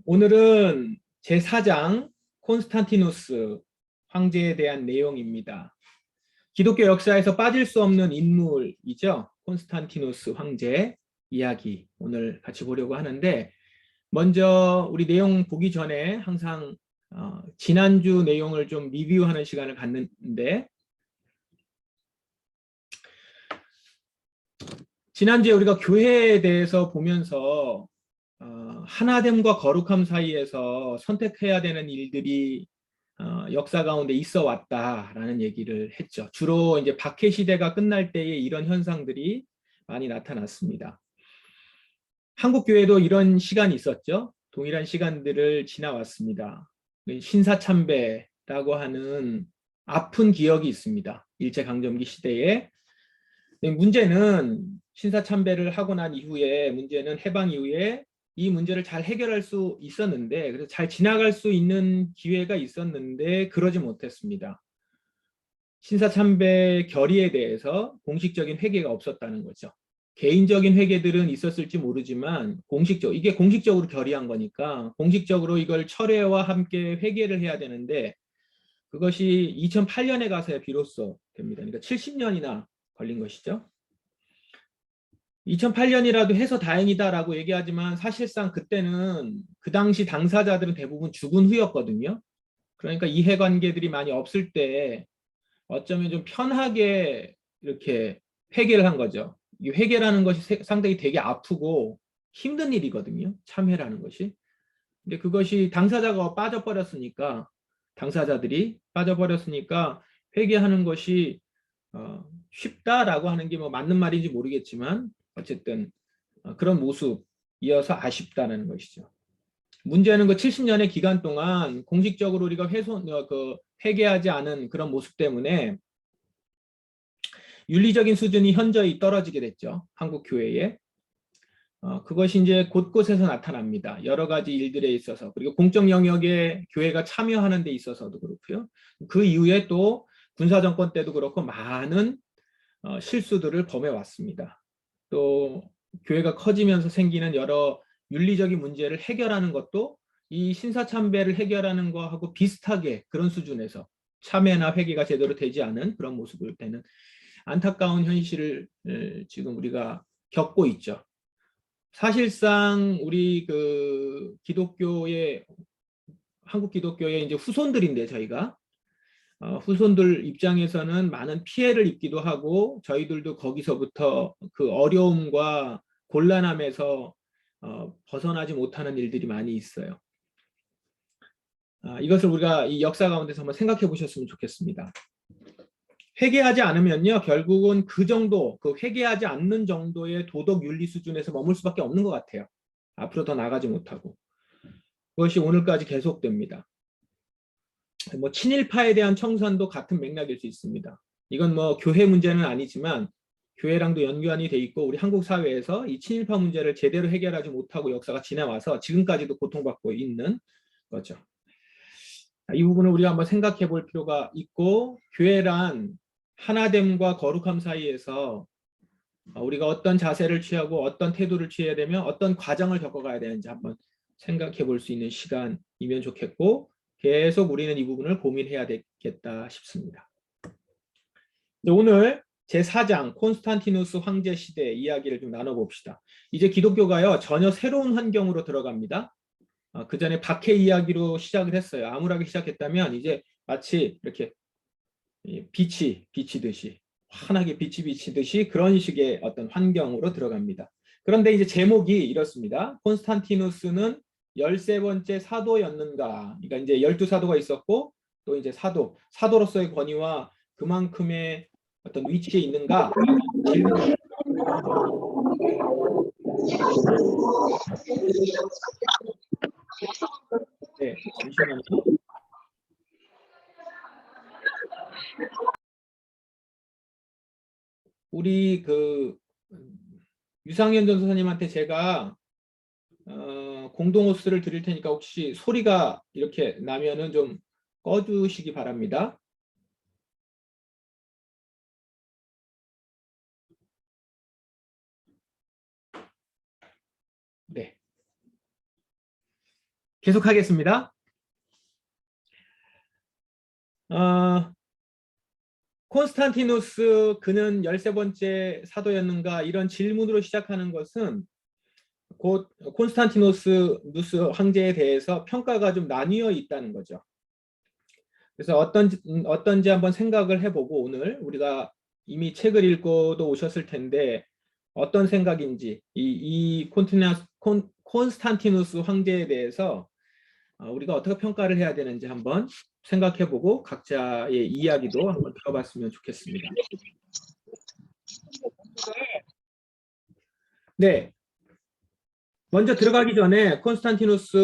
오늘은 제4장 콘스탄티누스 황제에 대한 내용입니다. 기독교 역사에서 빠질 수 없는 인물이죠. 콘스탄티누스 황제 이야기 오늘 같이 보려고 하는데, 먼저 우리 내용 보기 전에 항상 지난주 내용을 좀 리뷰하는 시간을 갖는데, 지난주에 우리가 교회에 대해서 보면서 하나됨과 거룩함 사이에서 선택해야 되는 일들이 역사 가운데 있어 왔다라는 얘기를 했죠. 주로 이제 박해 시대가 끝날 때에 이런 현상들이 많이 나타났습니다. 한국 교회도 이런 시간이 있었죠. 동일한 시간들을 지나왔습니다. 신사참배라고 하는 아픈 기억이 있습니다. 일제강점기 시대에. 문제는 신사참배를 하고 난 이후에, 문제는 해방 이후에 이 문제를 잘 해결할 수 있었는데, 그래서 잘 지나갈 수 있는 기회가 있었는데 그러지 못했습니다. 신사참배 결의에 대해서 공식적인 회개가 없었다는 거죠. 개인적인 회개들은 있었을지 모르지만 이게 공식적으로 결의한 거니까 공식적으로 이걸 철회와 함께 회개를 해야 되는데, 그것이 2008년에 가서야 비로소 됩니다. 그러니까 70년이나 걸린 것이죠. 2008년이라도 해서 다행이다라고 얘기하지만 사실상 그때는 그 당시 당사자들은 대부분 죽은 후였거든요. 그러니까 이해관계들이 많이 없을 때 어쩌면 좀 편하게 이렇게 회개를 한 거죠. 이 회개라는 것이 상당히 되게 아프고 힘든 일이거든요. 참회라는 것이. 근데 그것이 당사자들이 빠져버렸으니까 회개하는 것이 쉽다라고 하는 게 뭐 맞는 말인지 모르겠지만 어쨌든 그런 모습이어서 아쉽다는 것이죠. 문제는 그 70년의 기간 동안 공식적으로 우리가 회개하지 않은 그런 모습 때문에 윤리적인 수준이 현저히 떨어지게 됐죠. 한국 교회에. 그것이 이제 곳곳에서 나타납니다. 여러 가지 일들에 있어서, 그리고 공적 영역에 교회가 참여하는 데 있어서도 그렇고요. 그 이후에 또 군사정권 때도 그렇고 많은 실수들을 범해왔습니다. 또 교회가 커지면서 생기는 여러 윤리적인 문제를 해결하는 것도 이 신사참배를 해결하는 거하고 비슷하게 그런 수준에서 참회나 회개가 제대로 되지 않은 그런 모습을 되는 안타까운 현실을 지금 우리가 겪고 있죠. 사실상 우리 한국 기독교의 이제 후손들인데, 저희가 후손들 입장에서는 많은 피해를 입기도 하고, 저희들도 거기서부터 그 어려움과 곤란함에서 벗어나지 못하는 일들이 많이 있어요. 이것을 우리가 이 역사 가운데서 한번 생각해 보셨으면 좋겠습니다. 회개하지 않으면요, 결국은 그 회개하지 않는 정도의 도덕 윤리 수준에서 머물 수밖에 없는 것 같아요. 앞으로 더 나가지 못하고. 그것이 오늘까지 계속됩니다. 뭐 친일파에 대한 청산도 같은 맥락일 수 있습니다. 이건 뭐 교회 문제는 아니지만 교회랑도 연관이 돼 있고, 우리 한국 사회에서 이 친일파 문제를 제대로 해결하지 못하고 역사가 지나와서 지금까지도 고통받고 있는 거죠. 이 부분을 우리가 한번 생각해 볼 필요가 있고, 교회란 하나됨과 거룩함 사이에서 우리가 어떤 자세를 취하고 어떤 태도를 취해야 되며 어떤 과정을 겪어가야 되는지 한번 생각해 볼 수 있는 시간이면 좋겠고, 계속 우리는 이 부분을 고민해야 되겠다 싶습니다. 오늘 제4장 콘스탄티누스 황제 시대 이야기를 좀 나눠봅시다. 이제 기독교가요, 전혀 새로운 환경으로 들어갑니다. 그 전에 박해 이야기로 시작을 했어요. 암울하게 시작했다면 이제 마치 이렇게 빛이 비치듯이, 환하게 빛이 비치듯이 그런 식의 어떤 환경으로 들어갑니다. 그런데 이제 제목이 이렇습니다. 콘스탄티누스는 13번째 사도였는가? 그러니까 이제 12사도가 있었고, 또 이제 사도로서의 권위와 그만큼의 어떤 위치에 있는가? 질문. 네, 잠시만요. 우리 유상현 전도사님한테 제가 공동호스를 드릴 테니까 혹시 소리가 이렇게 나면은 좀 꺼주시기 바랍니다. 네. 계속하겠습니다. 콘스탄티누스 그는 13번째 사도였는가 이런 질문으로 시작하는 것은 곧 콘스탄티누스 황제에 대해서 평가가 좀 나뉘어 있다는 거죠. 그래서 어떤지 한번 생각을 해보고 오늘 우리가 이미 책을 읽고도 오셨을 텐데 어떤 생각인지 이 콘스탄티누스 황제에 대해서 우리가 어떻게 평가를 해야 되는지 한번 생각해보고 각자의 이야기도 한번 들어봤으면 좋겠습니다. 네, 먼저 들어가기 전에 콘스탄티누스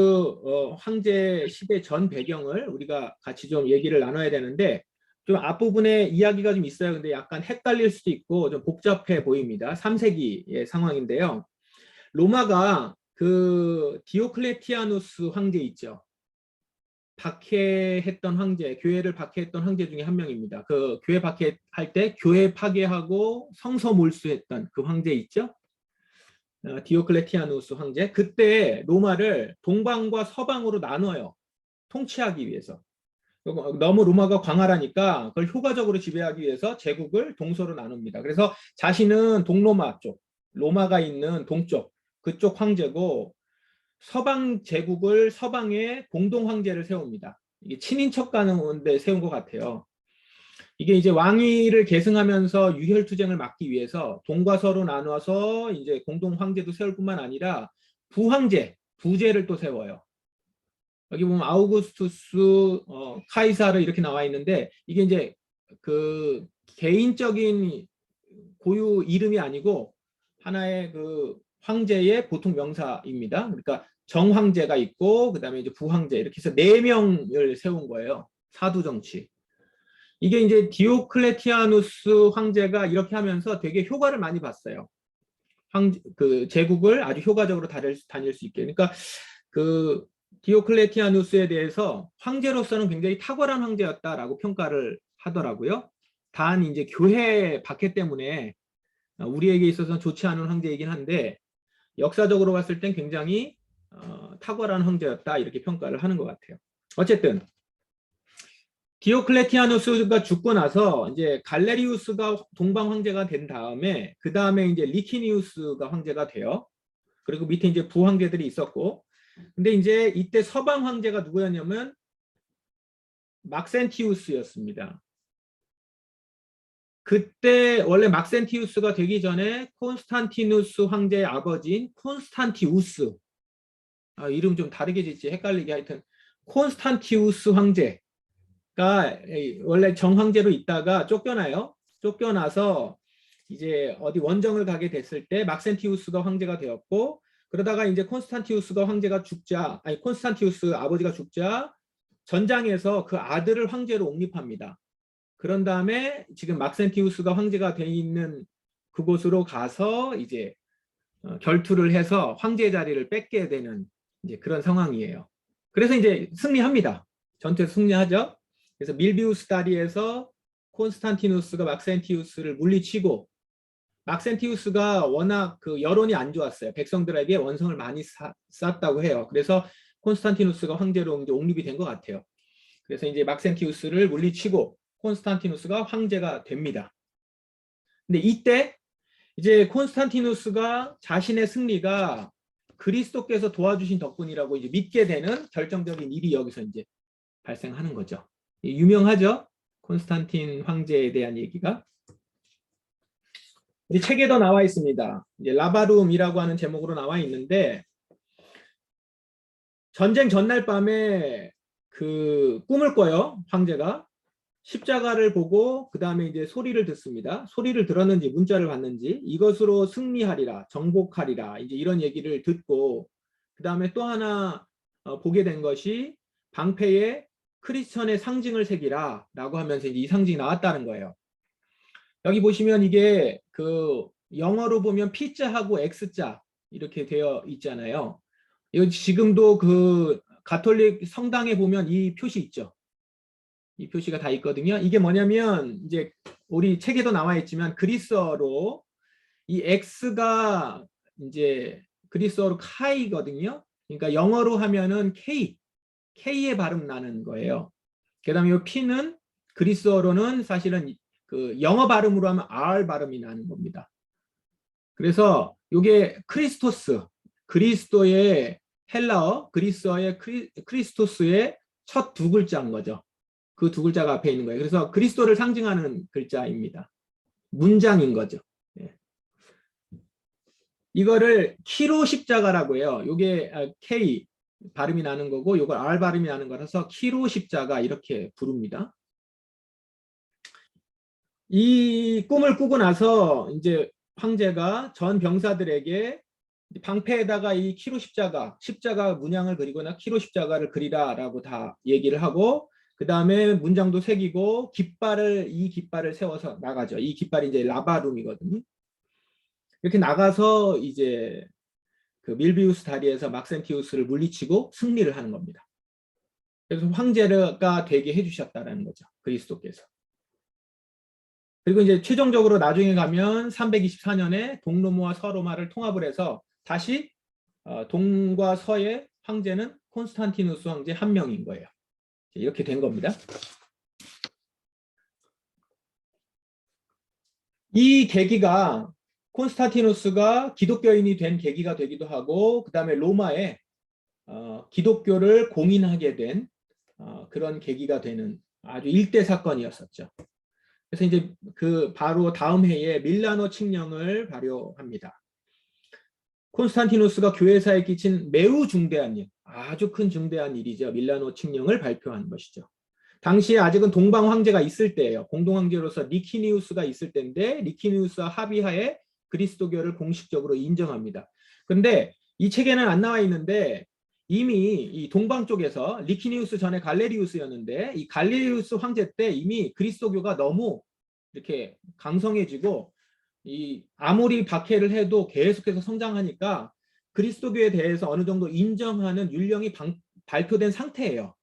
황제 시대 전 배경을 우리가 같이 좀 얘기를 나눠야 되는데 좀 앞부분에 이야기가 좀 있어요. 근데 약간 헷갈릴 수도 있고 좀 복잡해 보입니다. 3세기의 상황인데요. 로마가 그 디오클레티아누스 황제 있죠. 박해했던 황제, 교회를 박해했던 황제 중에 한 명입니다. 그 교회 박해할 때 교회 파괴하고 성서 몰수했던 그 황제 있죠. 디오클레티아누스 황제. 그때 로마를 동방과 서방으로 나눠요. 통치하기 위해서. 너무 로마가 광활하니까 그걸 효과적으로 지배하기 위해서 제국을 동서로 나눕니다. 그래서 자신은 동로마 쪽, 로마가 있는 동쪽, 그쪽 황제고 서방 제국을 서방에 공동 황제를 세웁니다. 이게 친인척 가는데 세운 것 같아요. 이게 이제 왕위를 계승하면서 유혈투쟁을 막기 위해서 동과 서로 나눠서 이제 공동 황제도 세울 뿐만 아니라 부황제, 부제를 또 세워요. 여기 보면 아우구스투스, 카이사르 이렇게 나와 있는데 이게 이제 그 개인적인 고유 이름이 아니고 하나의 그 황제의 보통 명사입니다. 그러니까 정황제가 있고 그다음에 이제 부황제 이렇게 해서 4명을 세운 거예요. 사두 정치. 이게 이제 디오클레티아누스 황제가 이렇게 하면서 되게 효과를 많이 봤어요. 그 제국을 아주 효과적으로 다닐 수 있게. 그러니까 그 디오클레티아누스에 대해서 황제로서는 굉장히 탁월한 황제였다라고 평가를 하더라고요. 단 이제 교회 박해 때문에 우리에게 있어서는 좋지 않은 황제이긴 한데 역사적으로 봤을 땐 굉장히 탁월한 황제였다 이렇게 평가를 하는 것 같아요. 어쨌든 디오클레티아누스가 죽고 나서 이제 갈레리우스가 동방 황제가 된 다음에 그 다음에 이제 리키니우스가 황제가 돼요. 그리고 밑에 이제 부황제들이 있었고, 근데 이제 이때 서방 황제가 누구였냐면 막센티우스였습니다. 그때 원래 막센티우스가 되기 전에 콘스탄티누스 황제의 아버지인 콘스탄티우스, 이름 좀 다르게 짓지 헷갈리게 하여튼 콘스탄티우스 황제가 원래 정황제로 있다가 쫓겨나요. 쫓겨나서 이제 어디 원정을 가게 됐을 때 막센티우스가 황제가 되었고, 그러다가 이제 콘스탄티우스가 황제가 죽자, 아니 콘스탄티우스 아버지가 죽자 전장에서 그 아들을 황제로 옹립합니다. 그런 다음에 지금 막센티우스가 황제가 돼 있는 그곳으로 가서 이제 결투를 해서 황제 자리를 뺏게 되는 이제 그런 상황이에요. 그래서 이제 승리합니다. 전투에서 승리하죠. 그래서 밀비우스 다리에서 콘스탄티누스가 막센티우스를 물리치고, 막센티우스가 워낙 그 여론이 안 좋았어요. 백성들에게 원성을 많이 쌌다고 해요. 그래서 콘스탄티누스가 황제로 이제 옹립이 된 것 같아요. 그래서 이제 막센티우스를 물리치고 콘스탄티누스가 황제가 됩니다. 근데 이때 이제 콘스탄티누스가 자신의 승리가 그리스도께서 도와주신 덕분이라고 이제 믿게 되는 결정적인 일이 여기서 이제 발생하는 거죠. 유명하죠? 콘스탄틴 황제에 대한 얘기가. 이제 책에도 나와 있습니다. 이제 라바룸이라고 하는 제목으로 나와 있는데, 전쟁 전날 밤에 그 꿈을 꿔요. 황제가 십자가를 보고 그 다음에 이제 소리를 듣습니다. 소리를 들었는지 문자를 받는지 이것으로 승리하리라, 정복하리라, 이제 이런 얘기를 듣고 그 다음에 또 하나 보게 된 것이 방패에 크리스천의 상징을 새기라 라고 하면서 이제 이 상징이 나왔다는 거예요. 여기 보시면 이게 그 영어로 보면 P자하고 X자 이렇게 되어 있잖아요. 이거 지금도 그 가톨릭 성당에 보면 이 표시 있죠. 이 표시가 다 있거든요. 이게 뭐냐면 이제 우리 책에도 나와 있지만 그리스어로 이 X가 이제 그리스어로 카이거든요. 그러니까 영어로 하면은 K의 발음 나는 거예요. 그다음에 이 P는 그리스어로는 사실은 그 영어 발음으로 하면 R 발음이 나는 겁니다. 그래서 이게 크리스토스, 그리스도의 헬라어, 그리스어의 크리스토스의 첫 두 글자인 거죠. 그 두 글자가 앞에 있는 거예요. 그래서 그리스도를 상징하는 글자입니다. 문장인 거죠. 예. 이거를 키로 십자가라고 해요. 이게 K 발음이 나는 거고 이걸 R 발음이 나는 거라서 키로 십자가 이렇게 부릅니다. 이 꿈을 꾸고 나서 이제 황제가 전 병사들에게 방패에다가 이 키로 십자가 문양을 그리거나 키로 십자가를 그리라라고 다 얘기를 하고 그 다음에 문장도 새기고 이 깃발을 세워서 나가죠. 이 깃발이 이제 라바룸이거든요. 이렇게 나가서 이제 그 밀비우스 다리에서 막센티우스를 물리치고 승리를 하는 겁니다. 그래서 황제가 되게 해주셨다라는 거죠. 그리스도께서. 그리고 이제 최종적으로 나중에 가면 324년에 동로마와 서로마를 통합을 해서 다시 동과 서의 황제는 콘스탄티누스 황제 한 명인 거예요. 이렇게 된 겁니다. 이 계기가 콘스탄티누스가 기독교인이 된 계기가 되기도 하고 그 다음에 로마에 기독교를 공인하게 된 그런 계기가 되는 아주 일대 사건이었었죠. 그래서 이제 그 바로 다음 해에 밀라노 칙령을 발효합니다. 콘스탄티누스가 교회사에 끼친 매우 중대한 일, 아주 큰 중대한 일이죠. 밀라노 칙령을 발표한 것이죠. 당시에 아직은 동방 황제가 있을 때예요. 공동 황제로서 리키니우스가 있을 때인데 리키니우스와 합의하에 그리스도교를 공식적으로 인정합니다. 근데 이 책에는 안 나와 있는데 이미 이 동방 쪽에서 리키니우스 전에 갈레리우스였는데 이 갈레리우스 황제 때 이미 그리스도교가 너무 이렇게 강성해지고 이 아무리 박해를 해도 계속해서 성장하니까 그리스도교에 대해서 어느 정도 인정하는 율령이 발표된 상태예요.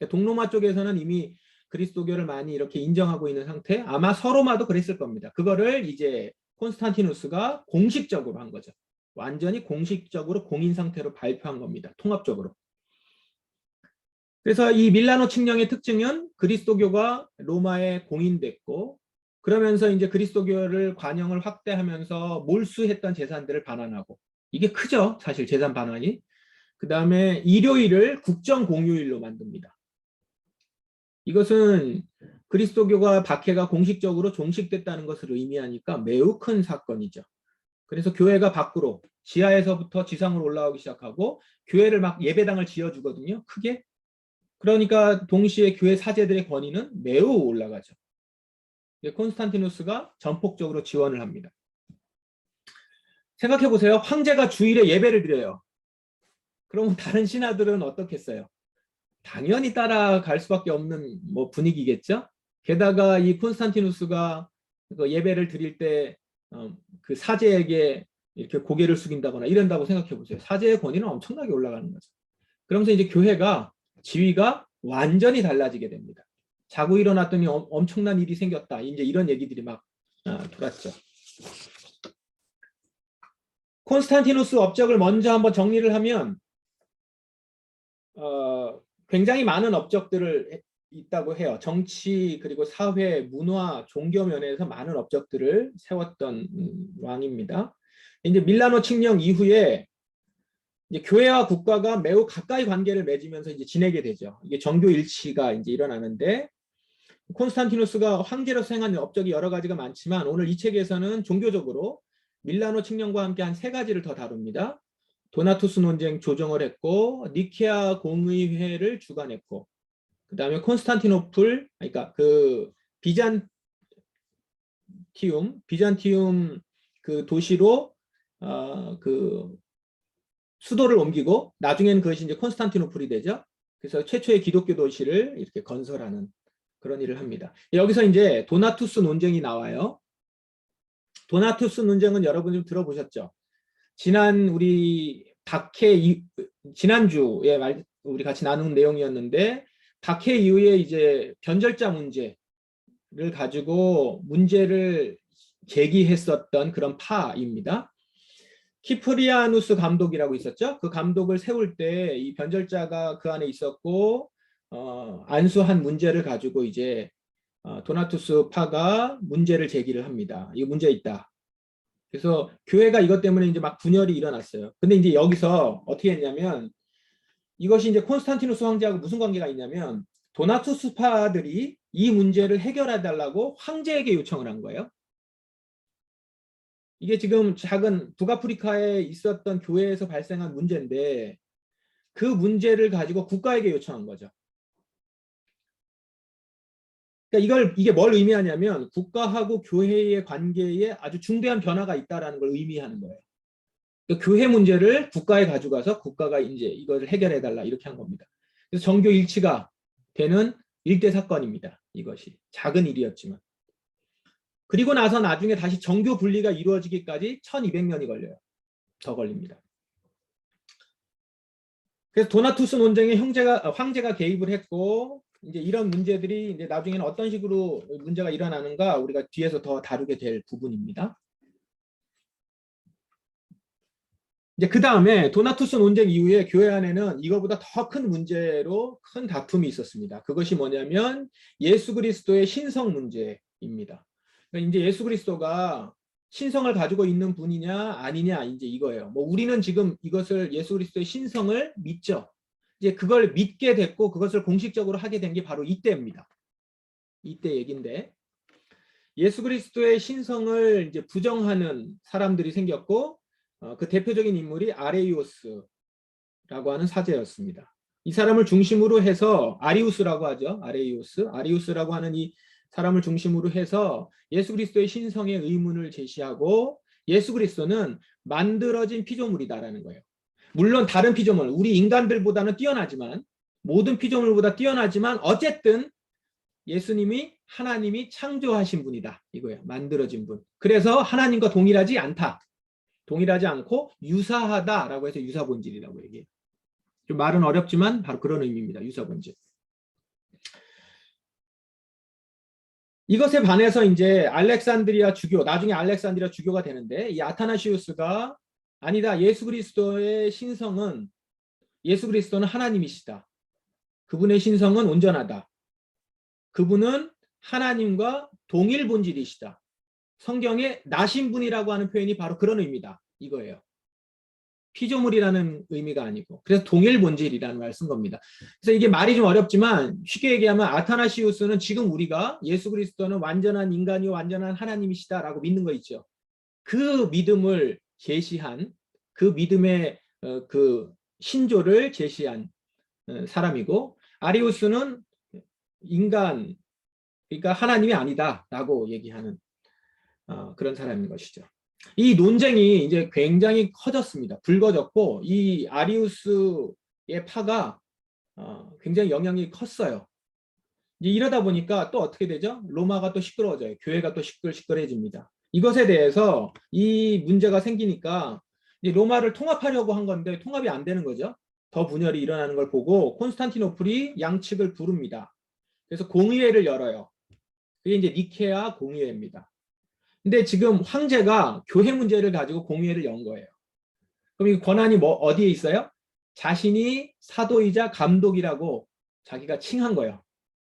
동로마 쪽에서는 이미 그리스도교를 많이 이렇게 인정하고 있는 상태. 아마 서로마도 그랬을 겁니다. 그거를 이제 콘스탄티누스가 공식적으로 한 거죠. 완전히 공식적으로 공인 상태로 발표한 겁니다. 통합적으로. 그래서 이 밀라노 칙령의 특징은 그리스도교가 로마에 공인됐고 그러면서 이제 그리스도교를 관영을 확대하면서 몰수했던 재산들을 반환하고 이게 크죠. 사실 재산 반환이. 그 다음에 일요일을 국정공휴일로 만듭니다. 이것은 그리스도교가 박해가 공식적으로 종식됐다는 것을 의미하니까 매우 큰 사건이죠. 그래서 교회가 밖으로 지하에서부터 지상으로 올라오기 시작하고 교회를 막 예배당을 지어주거든요. 크게. 그러니까 동시에 교회 사제들의 권위는 매우 올라가죠. 콘스탄티누스가 전폭적으로 지원을 합니다. 생각해 보세요. 황제가 주일에 예배를 드려요. 그럼 다른 신하들은 어떻겠어요? 당연히 따라갈 수밖에 없는 뭐 분위기겠죠. 게다가 이 콘스탄티누스가 그 예배를 드릴 때 그 사제에게 이렇게 고개를 숙인다거나 이런다고 생각해 보세요. 사제의 권위는 엄청나게 올라가는 거죠. 그러면서 이제 교회가 지위가 완전히 달라지게 됩니다. 자고 일어났더니 엄청난 일이 생겼다. 이제 이런 얘기들이 막 돌았죠. 콘스탄티누스 업적을 먼저 한번 정리를 하면 굉장히 많은 업적들을 있다고 해요. 정치 그리고 사회, 문화, 종교 면에서 많은 업적들을 세웠던 왕입니다. 이제 밀라노 칙령 이후에 이제 교회와 국가가 매우 가까이 관계를 맺으면서 이제 지내게 되죠. 이게 정교 일치가 이제 일어나는데 콘스탄티누스가 황제로서 행한 업적이 여러 가지가 많지만 오늘 이 책에서는 종교적으로 밀라노 칙령과 함께 한 3가지를 더 다룹니다. 도나투스 논쟁 조정을 했고 니케아 공의회를 주관했고 그 다음에 콘스탄티노플 그러니까 그 비잔티움 그 도시로 그 수도를 옮기고 나중에는 그것이 이제 콘스탄티노플이 되죠. 그래서 최초의 기독교 도시를 이렇게 건설하는 그런 일을 합니다. 여기서 이제 도나투스 논쟁이 나와요. 도나투스 논쟁은 여러분 좀 들어보셨죠? 지난주에 우리 같이 나눈 내용이었는데 박해 이후에 이제 변절자 문제를 가지고 문제를 제기했었던 그런 파입니다. 키프리아누스 감독이라고 있었죠. 그 감독을 세울 때 이 변절자가 그 안에 있었고 안수한 문제를 가지고 이제 도나투스 파가 문제를 제기를 합니다. 이거 문제 있다. 그래서 교회가 이것 때문에 이제 막 분열이 일어났어요. 근데 이제 여기서 어떻게 했냐면 이것이 이제 콘스탄티누스 황제하고 무슨 관계가 있냐면 도나투스 파들이 이 문제를 해결해 달라고 황제에게 요청을 한 거예요. 이게 지금 작은 북아프리카에 있었던 교회에서 발생한 문제인데 그 문제를 가지고 국가에게 요청한 거죠. 그러니까 이게 뭘 의미하냐면 국가하고 교회의 관계에 아주 중대한 변화가 있다라는 걸 의미하는 거예요. 그러니까 교회 문제를 국가에 가져가서 국가가 이제 이것을 해결해 달라 이렇게 한 겁니다. 그래서 정교 일치가 되는 일대 사건입니다. 이것이 작은 일이었지만. 그리고 나서 나중에 다시 정교 분리가 이루어지기까지 1200년이 걸려요. 더 걸립니다. 그래서 도나투스 논쟁에 황제가 개입을 했고 이제 이런 문제들이 이제 나중에는 어떤 식으로 문제가 일어나는가 우리가 뒤에서 더 다루게 될 부분입니다. 이제 그 다음에 도나투스 논쟁 이후에 교회 안에는 이거보다 더 큰 문제로 큰 다툼이 있었습니다. 그것이 뭐냐면 예수 그리스도의 신성 문제입니다. 그러니까 이제 예수 그리스도가 신성을 가지고 있는 분이냐 아니냐 이제 이거예요. 뭐 우리는 지금 이것을 예수 그리스도의 신성을 믿죠. 이제 그걸 믿게 됐고 그것을 공식적으로 하게 된 게 바로 이때입니다. 이때 얘긴데 예수 그리스도의 신성을 이제 부정하는 사람들이 생겼고 그 대표적인 인물이 아레이오스라고 하는 사제였습니다. 이 사람을 중심으로 해서 아리우스라고 하죠. 아리우스라고 하는 이 사람을 중심으로 해서 예수 그리스도의 신성의 의문을 제시하고 예수 그리스도는 만들어진 피조물이다라는 거예요. 물론 다른 피조물, 우리 인간들보다는 뛰어나지만 모든 피조물보다 뛰어나지만 어쨌든 예수님이 하나님이 창조하신 분이다. 이거예요. 만들어진 분. 그래서 하나님과 동일하지 않다. 동일하지 않고 유사하다라고 해서 유사본질이라고 얘기해요. 좀 말은 어렵지만 바로 그런 의미입니다. 유사본질. 이것에 반해서 이제 알렉산드리아 주교, 나중에 알렉산드리아 주교가 되는데 이 아타나시우스가 아니다. 예수 그리스도의 신성은 예수 그리스도는 하나님이시다. 그분의 신성은 온전하다. 그분은 하나님과 동일 본질이시다. 성경에 나신 분이라고 하는 표현이 바로 그런 의미다. 이거예요. 피조물이라는 의미가 아니고 그래서 동일 본질이라는 말을 쓴 겁니다. 그래서 이게 말이 좀 어렵지만 쉽게 얘기하면 아타나시우스는 지금 우리가 예수 그리스도는 완전한 인간이요 완전한 하나님이시다라고 믿는 거 있죠. 그 믿음을 제시한 그 믿음의 그 신조를 제시한 사람이고 아리우스는 인간 그러니까 하나님이 아니다라고 얘기하는 그런 사람인 것이죠. 이 논쟁이 이제 굉장히 커졌습니다. 불거졌고 이 아리우스의 파가 굉장히 영향이 컸어요. 이제 이러다 보니까 또 어떻게 되죠? 로마가 또 시끄러워져요. 교회가 또 시끌시끌해집니다. 이것에 대해서 이 문제가 생기니까 이제 로마를 통합하려고 한 건데 통합이 안 되는 거죠. 더 분열이 일어나는 걸 보고 콘스탄티노플이 양측을 부릅니다. 그래서 공의회를 열어요. 그게 이제 니케아 공의회입니다. 근데 지금 황제가 교회 문제를 가지고 공의회를 연 거예요. 그럼 이 권한이 뭐 어디에 있어요? 자신이 사도이자 감독이라고 자기가 칭한 거예요.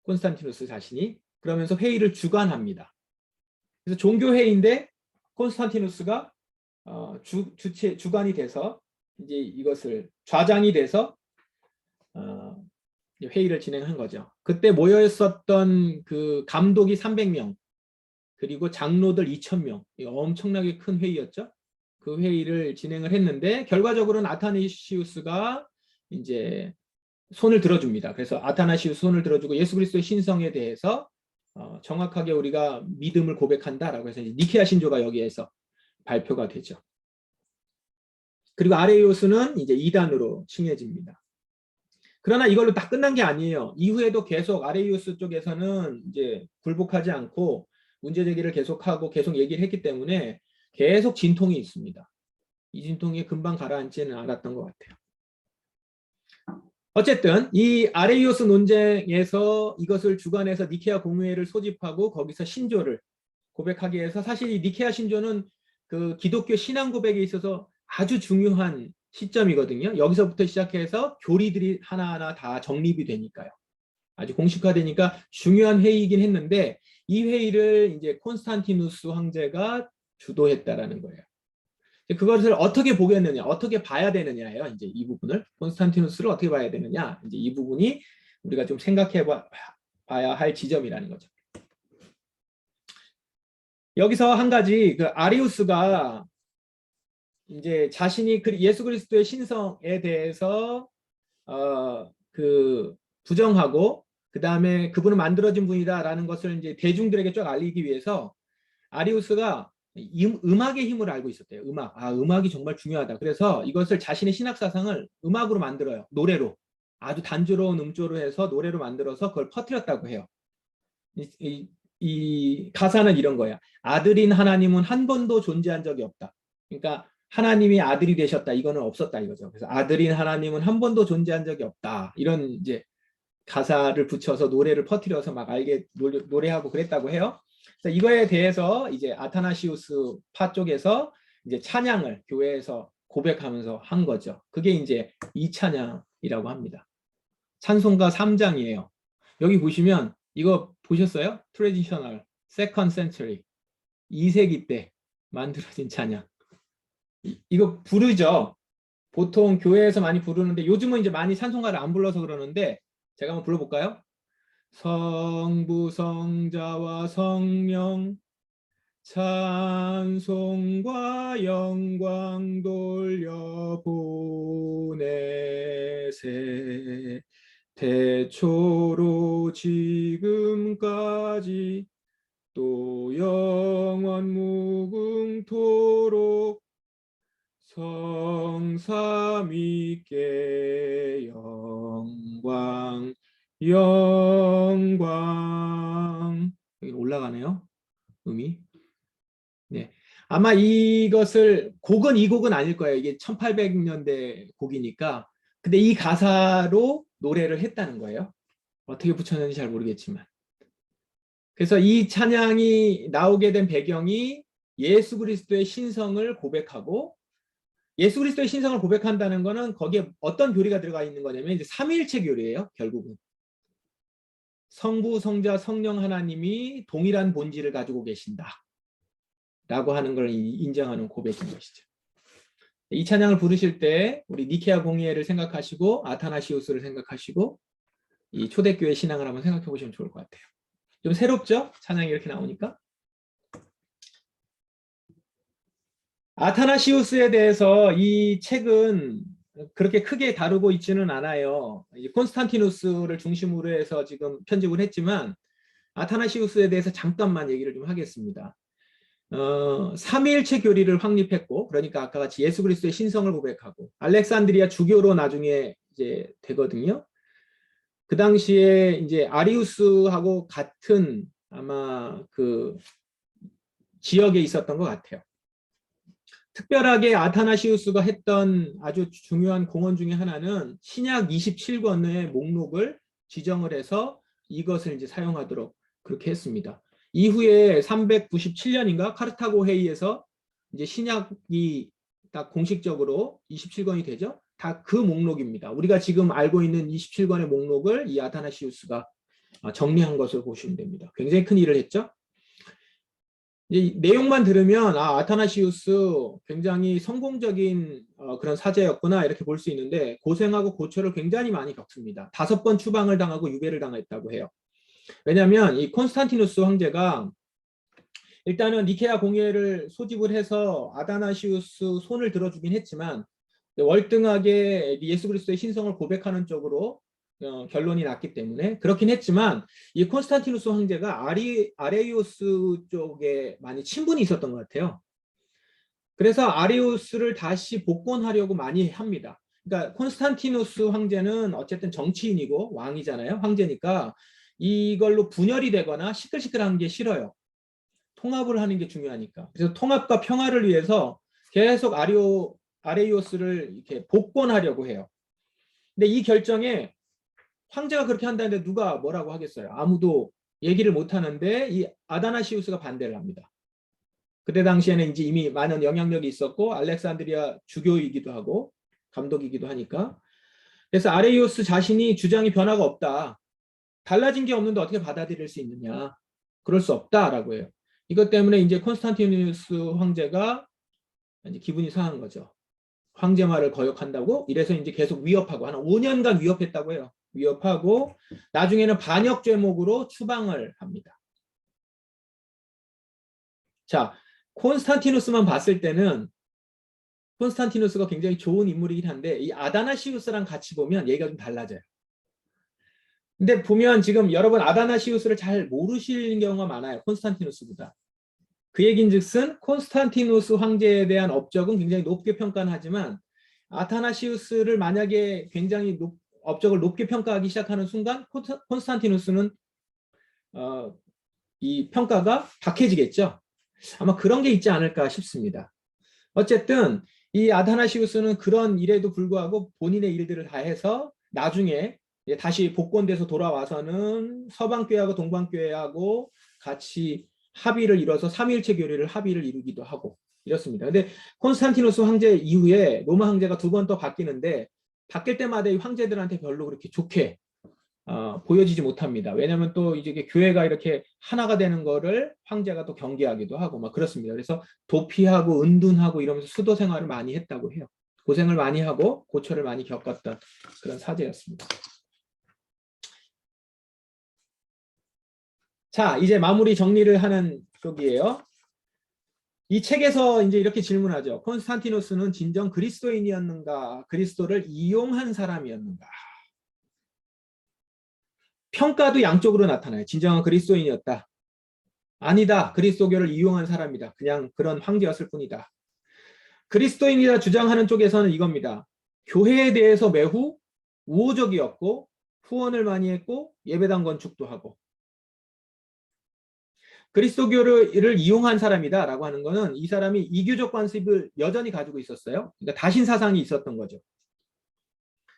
콘스탄티누스 자신이. 그러면서 회의를 주관합니다. 그래서 종교회의인데 콘스탄티누스가 주관이 돼서 이제 이것을 좌장이 돼서 회의를 진행한 거죠. 그때 모여 있었던 그 감독이 300명, 그리고 장로들 2000명, 엄청나게 큰 회의였죠. 그 회의를 진행을 했는데 결과적으로는 아타나시우스가 이제 손을 들어줍니다. 그래서 아타나시우스 손을 들어주고 예수 그리스도의 신성에 대해서 정확하게 우리가 믿음을 고백한다라고 해서 니케아 신조가 여기에서 발표가 되죠. 그리고 아레이오스는 이제 이단으로 칭해집니다. 그러나 이걸로 다 끝난 게 아니에요. 이후에도 계속 아레이오스 쪽에서는 이제 굴복하지 않고 문제 제기를 계속하고 계속 얘기를 했기 때문에 계속 진통이 있습니다. 이 진통이 금방 가라앉지는 않았던 것 같아요. 어쨌든 이 아레이오스 논쟁에서 이것을 주관해서 니케아 공의회를 소집하고 거기서 신조를 고백하기 위해서 사실 이 니케아 신조는 그 기독교 신앙 고백에 있어서 아주 중요한 시점이거든요. 여기서부터 시작해서 교리들이 하나하나 다 정립이 되니까요. 아주 공식화되니까 중요한 회의이긴 했는데 이 회의를 이제 콘스탄티누스 황제가 주도했다라는 거예요. 그것을 어떻게 보겠느냐, 어떻게 봐야 되느냐예요. 이제 이 부분을 콘스탄티누스를 어떻게 봐야 되느냐, 이제 이 부분이 우리가 좀 생각해 봐야 할 지점이라는 거죠. 여기서 한 가지 그 아리우스가 이제 자신이 예수 그리스도의 신성에 대해서 그 부정하고 그 다음에 그분은 만들어진 분이다라는 것을 이제 대중들에게 쭉 알리기 위해서 아리우스가 음악의 힘을 알고 있었대요. 음악이 정말 중요하다. 그래서 이것을 자신의 신학 사상을 음악으로 만들어요. 노래로. 아주 단조로운 음조로 해서 노래로 만들어서 그걸 퍼뜨렸다고 해요. 이 가사는 이런 거야. 아들인 하나님은 한 번도 존재한 적이 없다. 그러니까 하나님이 아들이 되셨다. 이거는 없었다 이거죠. 그래서 아들인 하나님은 한 번도 존재한 적이 없다. 이런 이제 가사를 붙여서 노래를 퍼뜨려서 막 알게 노래하고 그랬다고 해요. 그래서 이거에 대해서 이제 아타나시우스 파 쪽에서 이제 찬양을 교회에서 고백하면서 한 거죠. 그게 이제 이 찬양이라고 합니다. 찬송가 3장이에요. 여기 보시면 이거 보셨어요? 트레디셔널 세컨 센처리 2세기 때 만들어진 찬양. 이거 부르죠. 보통 교회에서 많이 부르는데 요즘은 이제 많이 찬송가를 안 불러서 그러는데 제가 한번 불러볼까요? 성부 성자와 성령 찬송과 영광 돌려보내세 대초로 지금까지 또 영원 무궁토록 성삼위께 영광 영광. 여기 올라가네요. 음이. 네. 아마 이것을 이 곡은 아닐 거예요. 이게 1800년대 곡이니까. 근데 이 가사로 노래를 했다는 거예요. 어떻게 붙였는지 잘 모르겠지만. 그래서 이 찬양이 나오게 된 배경이 예수 그리스도의 신성을 고백하고 예수 그리스도의 신성을 고백한다는 것은 거기에 어떤 교리가 들어가 있는 거냐면 이제 삼위일체 교리예요. 결국은. 성부, 성자, 성령 하나님이 동일한 본질을 가지고 계신다. 라고 하는 걸 인정하는 고백인 것이죠. 이 찬양을 부르실 때 우리 니케아 공의회를 생각하시고 아타나시우스를 생각하시고 이 초대교회 신앙을 한번 생각해 보시면 좋을 것 같아요. 좀 새롭죠? 찬양이 이렇게 나오니까. 아타나시우스에 대해서 이 책은 그렇게 크게 다루고 있지는 않아요. 콘스탄티누스를 중심으로 해서 지금 편집을 했지만 아타나시우스에 대해서 잠깐만 얘기를 좀 하겠습니다. 삼위일체 교리를 확립했고, 그러니까 아까 같이 예수 그리스도의 신성을 고백하고 알렉산드리아 주교로 나중에 이제 되거든요. 그 당시에 이제 아리우스하고 같은 아마 그 지역에 있었던 것 같아요. 특별하게 아타나시우스가 했던 아주 중요한 공헌 중에 하나는 신약 27권의 목록을 지정을 해서 이것을 이제 사용하도록 그렇게 했습니다. 이후에 397년인가 카르타고 회의에서 이제 신약이 딱 공식적으로 27권이 되죠. 다 그 목록입니다. 우리가 지금 알고 있는 27권의 목록을 이 아타나시우스가 정리한 것을 보시면 됩니다. 굉장히 큰 일을 했죠. 이 내용만 들으면 아타나시우스 굉장히 성공적인 그런 사제였구나 이렇게 볼 수 있는데 고생하고 고초를 굉장히 많이 겪습니다. 5번 추방을 당하고 유배를 당했다고 해요. 왜냐하면 이 콘스탄티누스 황제가 일단은 니케아 공의회를 소집을 해서 아타나시우스 손을 들어주긴 했지만 월등하게 예수 그리스도의 신성을 고백하는 쪽으로 결론이 났기 때문에 그렇긴 했지만 이 콘스탄티누스 황제가 아레이오스 쪽에 많이 친분이 있었던 것 같아요. 그래서 아레이오스를 다시 복권하려고 많이 합니다. 그러니까 콘스탄티누스 황제는 어쨌든 정치인이고 왕이잖아요. 황제니까 이걸로 분열이 되거나 시끌시끌한 게 싫어요. 통합을 하는 게 중요하니까. 그래서 통합과 평화를 위해서 계속 아레이오스를 이렇게 복권하려고 해요. 근데 이 결정에 황제가 그렇게 한다는데 누가 뭐라고 하겠어요? 아무도 얘기를 못 하는데 이 아다나시우스가 반대를 합니다. 그때 당시에는 이제 이미 많은 영향력이 있었고 알렉산드리아 주교이기도 하고 감독이기도 하니까. 그래서 아레이오스 자신이 주장이 변화가 없다. 달라진 게 없는데 어떻게 받아들일 수 있느냐. 그럴 수 없다라고 해요. 이것 때문에 이제 콘스탄티누스 황제가 이제 기분이 상한 거죠. 황제 말을 거역한다고 이래서 이제 계속 위협하고 한 5년간 위협했다고 해요. 위협하고 나중에는 반역 죄목으로 추방을 합니다. 자, 콘스탄티누스만 봤을 때는 콘스탄티누스가 굉장히 좋은 인물이긴 한데 이 아다나시우스랑 같이 보면 얘기가 좀 달라져요. 근데 보면 지금 여러분 아다나시우스를 잘 모르시는 경우가 많아요. 콘스탄티누스보다. 그 얘긴즉슨 콘스탄티누스 황제에 대한 업적은 굉장히 높게 평가는 하지만 아타나시우스를 만약에 굉장히 업적을 높게 평가하기 시작하는 순간 콘스탄티누스는 이 평가가 박해지겠죠. 아마 그런 게 있지 않을까 싶습니다. 어쨌든 이 아타나시우스는 그런 일에도 불구하고 본인의 일들을 다 해서 나중에 다시 복권돼서 돌아와서는 서방교회하고 동방교회하고 같이 합의를 이뤄서 삼위일체 교리를 합의를 이루기도 하고 이렇습니다. 근데 콘스탄티누스 황제 이후에 로마 황제가 2번 또 바뀌는데 바뀔 때마다 이 황제들한테 별로 그렇게 좋게 보여지지 못합니다. 왜냐하면 또 이제 교회가 이렇게 하나가 되는 거를 황제가 또 경계하기도 하고 막 그렇습니다. 그래서 도피하고 은둔하고 이러면서 수도 생활을 많이 했다고 해요. 고생을 많이 하고 고초를 많이 겪었던 그런 사제였습니다. 자, 이제 마무리 정리를 하는 쪽이에요. 이 책에서 이제 이렇게 질문하죠. 콘스탄티누스는 진정 그리스도인이었는가? 그리스도를 이용한 사람이었는가? 평가도 양쪽으로 나타나요. 진정한 그리스도인이었다. 아니다. 그리스도교를 이용한 사람이다. 그냥 그런 황제였을 뿐이다. 그리스도인이라 주장하는 쪽에서는 이겁니다. 교회에 대해서 매우 우호적이었고 후원을 많이 했고 예배당 건축도 하고 그리스도교를 이용한 사람이다라고 하는 것은 이 사람이 이교적 관습을 여전히 가지고 있었어요. 그러니까 다신 사상이 있었던 거죠.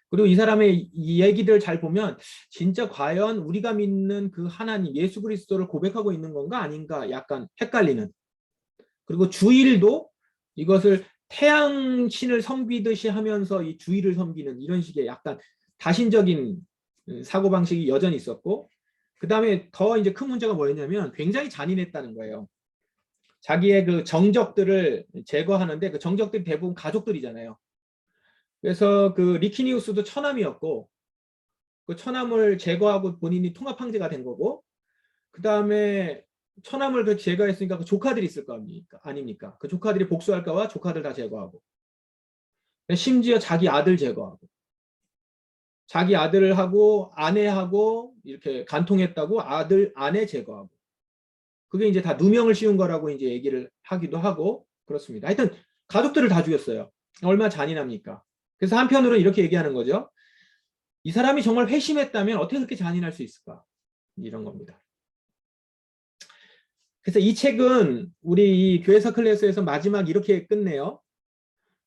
그리고 이 사람의 이 얘기들 잘 보면 진짜 과연 우리가 믿는 그 하나님 예수 그리스도를 고백하고 있는 건가 아닌가 약간 헷갈리는. 그리고 주일도 이것을 태양신을 섬기듯이 하면서 이 주일을 섬기는 이런 식의 약간 다신적인 사고방식이 여전히 있었고 그 다음에 더 이제 큰 문제가 뭐였냐면 굉장히 잔인했다는 거예요. 자기의 그 정적들을 제거하는데 그 정적들이 대부분 가족들이잖아요. 그래서 그 리키니우스도 처남이었고 그 처남을 제거하고 본인이 통합 황제가 된 거고 그 다음에 처남을 그 제거했으니까 그 조카들이 있을 거 아닙니까? 그 조카들이 복수할까봐 조카들 다 제거하고 심지어 자기 아들 제거하고 자기 아들하고 아내하고 이렇게 간통했다고 아내 제거하고 그게 이제 다 누명을 씌운 거라고 이제 얘기를 하기도 하고 그렇습니다. 하여튼 가족들을 다 죽였어요. 얼마나 잔인합니까? 그래서 한편으로 이렇게 얘기하는 거죠. 이 사람이 정말 회심했다면 어떻게 그렇게 잔인할 수 있을까? 이런 겁니다. 그래서 이 책은 우리 이 교회사 클래스에서 마지막 이렇게 끝내요.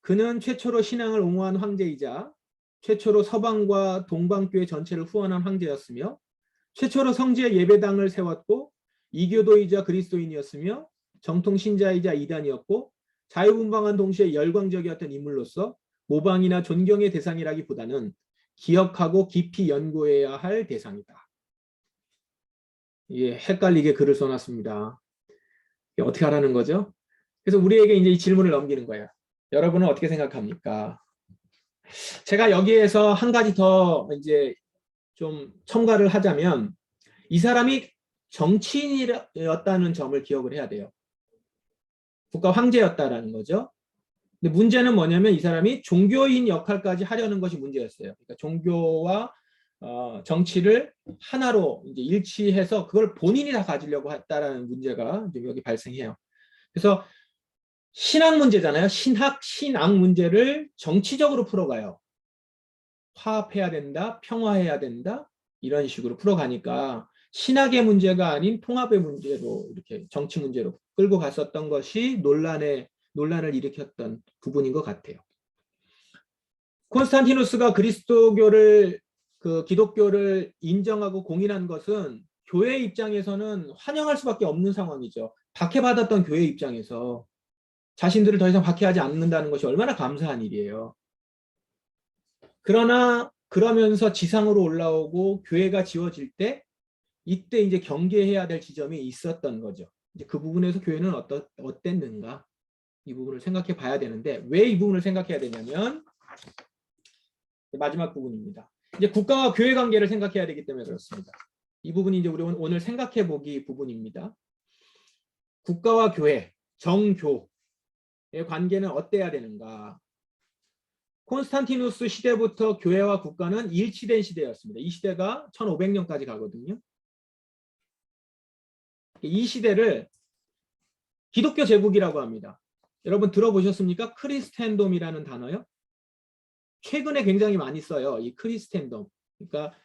그는 최초로 신앙을 옹호한 황제이자 최초로 서방과 동방교회 전체를 후원한 황제였으며 최초로 성지의 예배당을 세웠고 이교도이자 그리스도인이었으며 정통 신자이자 이단이었고 자유분방한 동시에 열광적이었던 인물로서 모방이나 존경의 대상이라기보다는 기억하고 깊이 연구해야 할 대상이다. 예, 헷갈리게 글을 써놨습니다. 어떻게 하라는 거죠? 그래서 우리에게 이제 이 질문을 넘기는 거예요. 여러분은 어떻게 생각합니까? 제가 여기에서 한 가지 더 이제 좀 첨가를 하자면 이 사람이 정치인이었다는 점을 기억을 해야 돼요. 국가 황제였다라는 거죠. 근데 문제는 뭐냐면 이 사람이 종교인 역할까지 하려는 것이 문제였어요. 그러니까 종교와 정치를 하나로 이제 일치해서 그걸 본인이 다 가지려고 했다라는 문제가 여기 발생해요. 그래서 신학 문제잖아요. 신앙 문제를 정치적으로 풀어가요. 화합해야 된다, 평화해야 된다 이런 식으로 풀어가니까 신학의 문제가 아닌 통합의 문제로 이렇게 정치 문제로 끌고 갔었던 것이 논란을 일으켰던 부분인 것 같아요. 콘스탄티누스가 그리스도교를 기독교를 인정하고 공인한 것은 교회 입장에서는 환영할 수밖에 없는 상황이죠. 박해받았던 교회 입장에서 자신들을 더 이상 박해하지 않는다는 것이 얼마나 감사한 일이에요. 그러나 그러면서 지상으로 올라오고 교회가 지어질 때 이때 이제 경계해야 될 지점이 있었던 거죠. 이제 그 부분에서 교회는 어땠는가? 이 부분을 생각해 봐야 되는데 왜 이 부분을 생각해야 되냐면 마지막 부분입니다. 이제 국가와 교회 관계를 생각해야 되기 때문에 그렇습니다. 이 부분이 이제 우리 오늘 생각해 보기 부분입니다. 국가와 교회, 정교의 관계는 어때야 되는가? 콘스탄티누스 시대부터 교회와 국가는 일치된 시대였습니다. 이 시대가 1500년까지 가거든요. 이 시대를 기독교 제국이라고 합니다. 여러분 들어보셨습니까? 크리스텐돔이라는 단어요. 최근에 굉장히 많이 써요. 이 크리스텐돔. 그러니까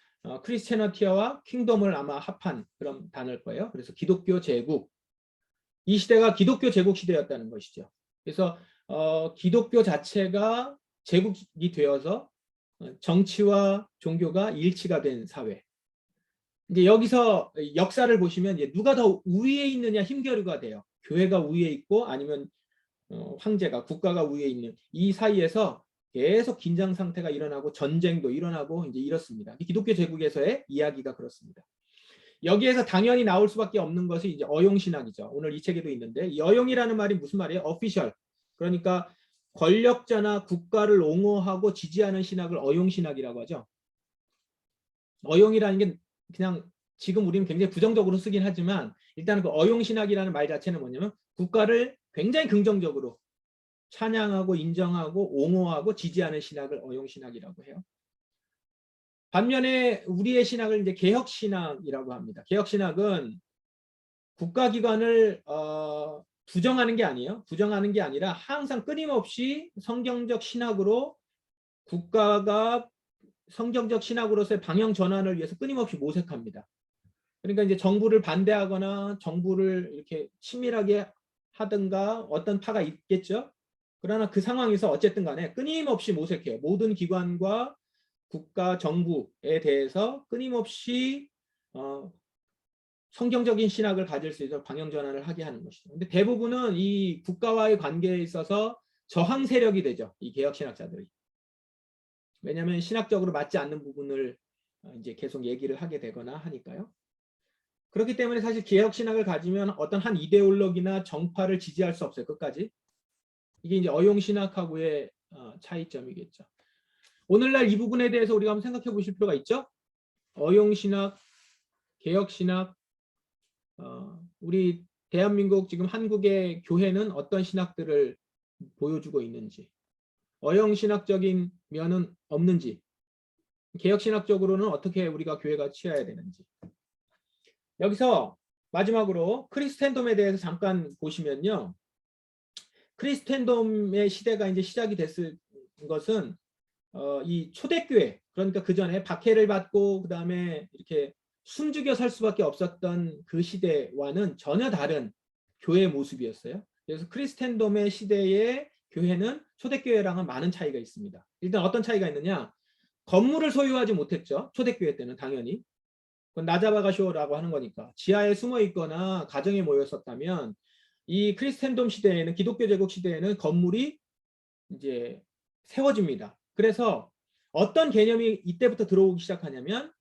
크리스티아니티와 킹덤을 아마 합한 그런 단어일 거예요. 그래서 기독교 제국. 이 시대가 기독교 제국 시대였다는 것이죠. 그래서 기독교 자체가 제국이 되어서 정치와 종교가 일치가 된 사회. 이제 여기서 역사를 보시면 이제 누가 더 우위에 있느냐 힘겨루가 돼요. 교회가 우위에 있고 아니면 황제가 국가가 우위에 있는 이 사이에서 계속 긴장 상태가 일어나고 전쟁도 일어나고 이제 이렇습니다. 기독교 제국에서의 이야기가 그렇습니다. 여기에서 당연히 나올 수밖에 없는 것이 이제 어용신학이죠. 오늘 이 책에도 있는데 이 어용이라는 말이 무슨 말이에요? 어피셜. 그러니까 권력자나 국가를 옹호하고 지지하는 신학을 어용신학이라고 하죠. 어용이라는 게 그냥 지금 우리는 굉장히 부정적으로 쓰긴 하지만 일단 그 어용신학이라는 말 자체는 뭐냐면 국가를 굉장히 긍정적으로 찬양하고 인정하고 옹호하고 지지하는 신학을 어용신학이라고 해요. 반면에 우리의 신학을 이제 개혁신학이라고 합니다. 개혁신학은 국가기관을 부정하는 게 아니에요. 부정하는 게 아니라 항상 끊임없이 성경적 신학으로 국가가 성경적 신학으로서의 방향 전환을 위해서 끊임없이 모색합니다. 그러니까 이제 정부를 반대하거나 정부를 이렇게 치밀하게 하든가 어떤 파가 있겠죠. 그러나 그 상황에서 어쨌든 간에 끊임없이 모색해요. 모든 기관과 국가 정부에 대해서 끊임없이 성경적인 신학을 가질 수 있어서 방향 전환을 하게 하는 것이죠. 근데 대부분은 이 국가와의 관계에 있어서 저항 세력이 되죠. 이 개혁 신학자들이. 왜냐하면 신학적으로 맞지 않는 부분을 이제 계속 얘기를 하게 되거나 하니까요. 그렇기 때문에 사실 개혁 신학을 가지면 어떤 한 이데올로기나 정파를 지지할 수 없어요. 끝까지. 이게 이제 어용 신학하고의 차이점이겠죠. 오늘날 이 부분에 대해서 우리가 한번 생각해 보실 필요가 있죠. 어용 신학, 개혁 신학, 우리 대한민국 지금 한국의 교회는 어떤 신학들을 보여주고 있는지, 어용 신학적인 면은 없는지, 개혁 신학적으로는 어떻게 우리가 교회가 취해야 되는지. 여기서 마지막으로 크리스텐돔에 대해서 잠깐 보시면요. 크리스텐돔의 시대가 이제 시작이 됐을 것은 이 초대교회, 그러니까 그 전에 박해를 받고 그 다음에 이렇게 숨죽여 살 수밖에 없었던 그 시대와는 전혀 다른 교회의 모습이었어요. 그래서 크리스텐돔의 시대의 교회는 초대교회랑은 많은 차이가 있습니다. 일단 어떤 차이가 있느냐? 건물을 소유하지 못했죠. 초대교회 때는 당연히. 그건 나자바가쇼라고 하는 거니까. 지하에 숨어 있거나 가정에 모였었다면 이 크리스텐돔 시대에는 기독교 제국 시대에는 건물이 이제 세워집니다. 그래서 어떤 개념이 이때부터 들어오기 시작하냐면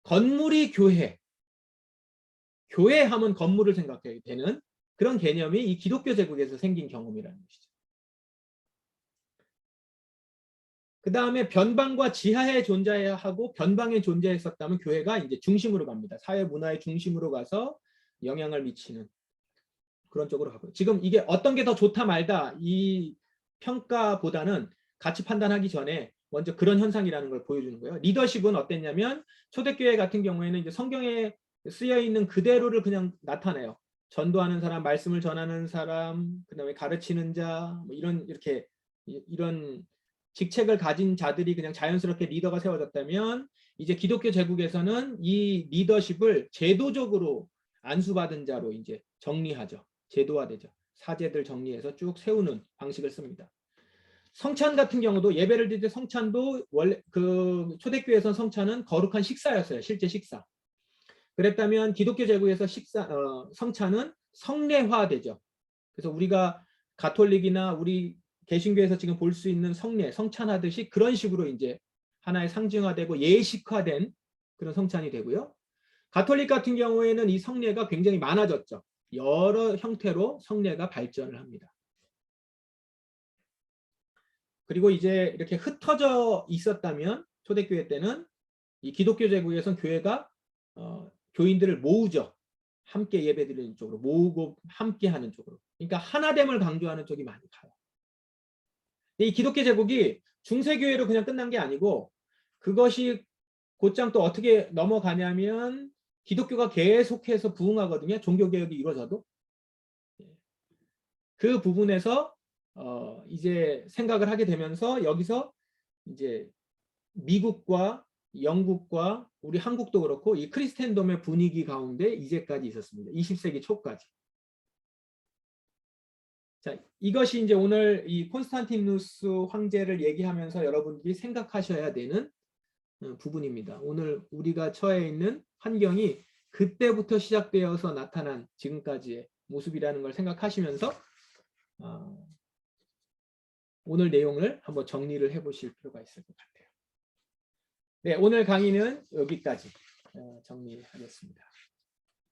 건물이 교회, 교회 하면 건물을 생각해야 되는 그런 개념이 이 기독교 제국에서 생긴 경험이라는 것이죠. 그 다음에 변방과 지하에 존재하고 변방에 존재했었다면 교회가 이제 중심으로 갑니다. 사회 문화의 중심으로 가서 영향을 미치는 그런 쪽으로 가고, 지금 이게 어떤 게 더 좋다 말다 이 평가보다는 가치 판단하기 전에 먼저 그런 현상이라는 걸 보여주는 거예요. 리더십은 어땠냐면 초대교회 같은 경우에는 이제 성경에 쓰여 있는 그대로를 그냥 나타내요. 전도하는 사람, 말씀을 전하는 사람, 그다음에 가르치는 자, 뭐 이렇게 이런 직책을 가진 자들이 그냥 자연스럽게 리더가 세워졌다면 이제 기독교 제국에서는 이 리더십을 제도적으로 안수받은 자로 이제 정리하죠. 제도화되죠. 사제들 정리해서 쭉 세우는 방식을 씁니다. 성찬 같은 경우도 예배를 드릴 때 성찬도 원래 그 초대교회에서 성찬은 거룩한 식사였어요. 실제 식사. 그랬다면 기독교 제국에서 성찬은 성례화되죠. 그래서 우리가 가톨릭이나 우리 개신교에서 지금 볼 수 있는 성례, 성찬하듯이 그런 식으로 이제 하나의 상징화되고 예식화된 그런 성찬이 되고요. 가톨릭 같은 경우에는 이 성례가 굉장히 많아졌죠. 여러 형태로 성례가 발전을 합니다. 그리고 이제 이렇게 흩어져 있었다면 초대교회 때는 이 기독교 제국에서는 교회가 교인들을 모으죠. 함께 예배드리는 쪽으로 모으고 함께 하는 쪽으로. 그러니까 하나됨을 강조하는 쪽이 많이 가요. 이 기독교 제국이 중세교회로 그냥 끝난 게 아니고 그것이 곧장 또 어떻게 넘어가냐면 기독교가 계속해서 부흥하거든요. 종교개혁이 이루어져도. 그 부분에서 이제 생각을 하게 되면서 여기서 이제 미국과 영국과 우리 한국도 그렇고 이 크리스텐덤의 분위기 가운데 이제까지 있었습니다. 20세기 초까지. 자, 이것이 이제 오늘 이 콘스탄티누스 황제를 얘기하면서 여러분들이 생각하셔야 되는 부분입니다. 오늘 우리가 처해 있는 환경이 그때부터 시작되어서 나타난 지금까지의 모습이라는 걸 생각하시면서 오늘 내용을 한번 정리를 해보실 필요가 있을 것 같아요. 네, 오늘 강의는 여기까지 정리하겠습니다.